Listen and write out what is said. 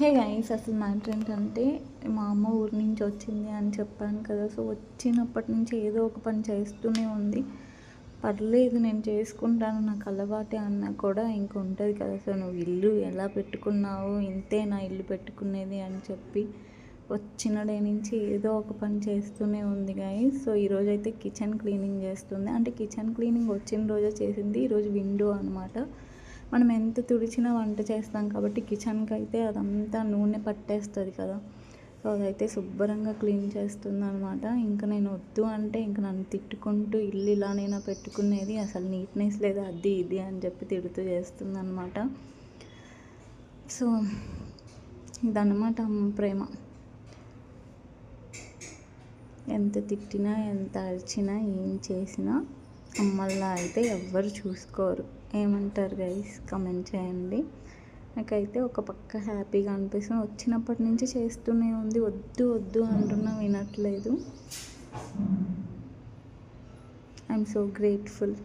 Hey guys, అసలు matter ఏంటంటే మా అమ్మ ఊరి నుంచి వచ్చింది అని చెప్పాను కదా. సో వచ్చినప్పటి నుంచి ఏదో ఒక పని చేస్తూనే ఉంది. పర్లేదు నేను చేసుకుంటాను, నాకు అలవాటే అన్నా కూడా ఇంక ఉంటుంది కదా. సో నువ్వు ఇల్లు ఎలా పెట్టుకున్నావు, ఇంతే నా ఇల్లు పెట్టుకునేది అని చెప్పి వచ్చిన డే నుంచి ఏదో ఒక పని చేస్తూనే ఉంది గైస్. సో ఈరోజు అయితే కిచెన్ క్లీనింగ్ చేస్తుంది. అంటే కిచెన్ క్లీనింగ్ వచ్చిన రోజే చేసింది. ఈరోజు విండో అనమాట. మనం ఎంత తుడిచినా వంట చేస్తాం కాబట్టి కిచెన్కి అయితే అదంతా నూనె పట్టేస్తుంది కదా. సో అదైతే శుభ్రంగా క్లీన్ చేస్తుంది అనమాట. ఇంకా నేను వద్దు అంటే ఇంకా నన్ను తిట్టుకుంటూ ఇల్లు ఇలానైనా పెట్టుకునేది, అసలు నీట్నెస్ లేదు, అది ఇది అని చెప్పి తిడుతూ చేస్తుంది అనమాట. సో ఇదన్నమాట అమ్మ ప్రేమ. ఎంత తిట్టినా ఎంత అరిచినా ఏం చేసినా అమ్మల్లా అయితే ఎవ్వరు చూసుకోరు. ఏమంటారు గైస్, కమెంట్ చేయండి. నాకైతే ఒక పక్క హ్యాపీగా అనిపిస్తుంది. వచ్చినప్పటి నుంచి చేస్తూనే ఉంది, వద్దు వద్దు అంటున్నా వినట్లేదు. I'm so grateful.